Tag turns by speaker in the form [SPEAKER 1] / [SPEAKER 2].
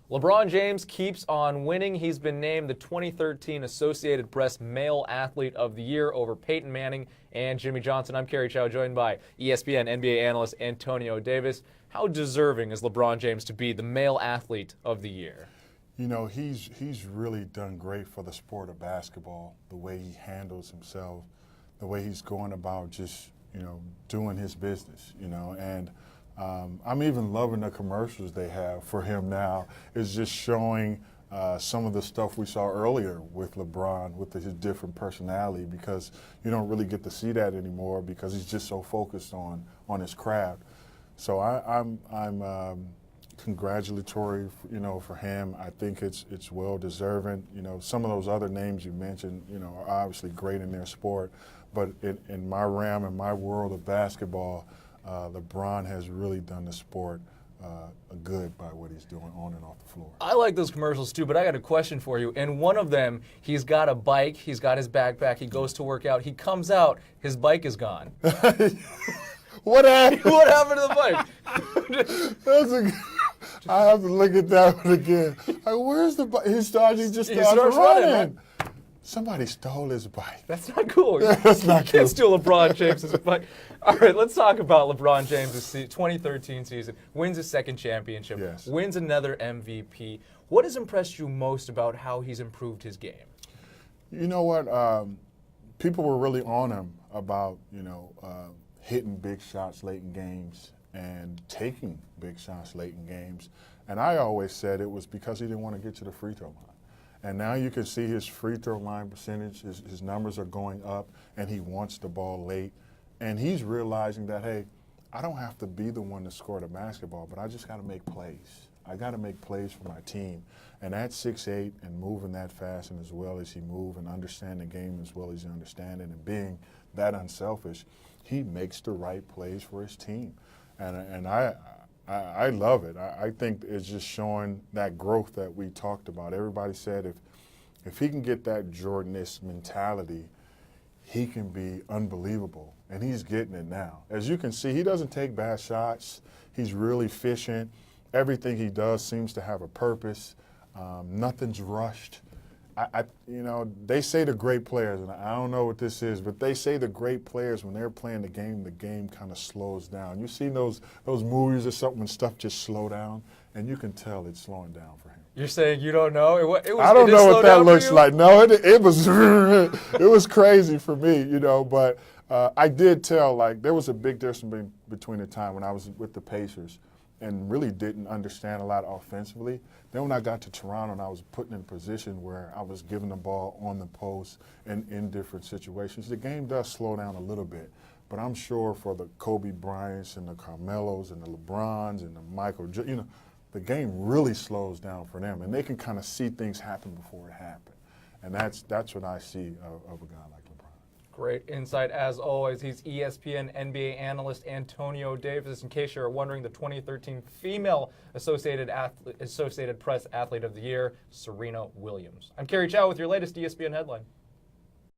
[SPEAKER 1] LeBron James keeps on winning. He's been named the 2013 Associated Press Male Athlete of the Year over Peyton Manning and Jimmy Johnson. I'm Kerry Chow, joined by ESPN NBA analyst Antonio Davis. How deserving is LeBron James to be the Male Athlete of the Year?
[SPEAKER 2] You know, he's really done great for the sport of basketball, the way he handles himself, the way he's going about just, doing his business, and I'm even loving the commercials they have for him now. It's just showing some of the stuff we saw earlier with LeBron, with his different personality, because you don't really get to see that anymore because he's just so focused on his craft. So I'm congratulatory, for him. I think it's well deserving. Some of those other names you mentioned, are obviously great in their sport, but in my realm, in my world of basketball, LeBron has really done the sport good by what he's doing on and off the floor.
[SPEAKER 1] I like those commercials too, but I got a question for you. In one of them, he's got a bike, he's got his backpack, he goes to work out, he comes out, his bike is gone.
[SPEAKER 2] What happened?
[SPEAKER 1] What happened to the bike?
[SPEAKER 2] I have to look at that one again. Like, where's the bike? He starts running. Somebody stole his bike.
[SPEAKER 1] That's not cool.
[SPEAKER 2] That's not
[SPEAKER 1] You
[SPEAKER 2] cool.
[SPEAKER 1] can't steal LeBron James' bike. All right, let's talk about LeBron James' 2013 season. Wins his second championship.
[SPEAKER 2] Yes.
[SPEAKER 1] Wins another MVP. What has impressed you most about how he's improved his game?
[SPEAKER 2] You know what? People were really on him about, hitting big shots late in games and taking big shots late in games. And I always said it was because he didn't want to get to the free throw line. And now you can see his free throw line percentage, his numbers are going up, and he wants the ball late. And he's realizing that, hey, I don't have to be the one to score the basketball, but I just got to make plays. I got to make plays for my team. And at 6'8", and moving that fast and as well as he moves and understand the game as well as he understands it and being that unselfish, he makes the right plays for his team. And I love it. I think it's just showing that growth that we talked about. Everybody said if he can get that Jordan-esque mentality, he can be unbelievable, and he's getting it now. As you can see, he doesn't take bad shots. He's really efficient. Everything he does seems to have a purpose. Nothing's rushed. They say the great players, and I don't know what this is, but they say the great players, when they're playing the game kind of slows down. You see those movies or something when stuff just slow down, and you can tell it's slowing down for him.
[SPEAKER 1] You're saying you don't know?
[SPEAKER 2] I don't know what that looks like. No, it was it was crazy for me, but I did tell, there was a big difference between the time when I was with the Pacers and really didn't understand a lot offensively. Then when I got to Toronto and I was put in a position where I was giving the ball on the post and in different situations, the game does slow down a little bit. But I'm sure for the Kobe Bryants and the Carmelos and the LeBrons and the Michael, the game really slows down for them, and they can kind of see things happen before it happens. And that's what I see of a guy like LeBron.
[SPEAKER 1] Great insight as always. He's ESPN NBA analyst Antonio Davis. In case you're wondering, the 2013 Female Associated Press Athlete of the Year, Serena Williams. I'm Kerry Chow with your latest ESPN headline.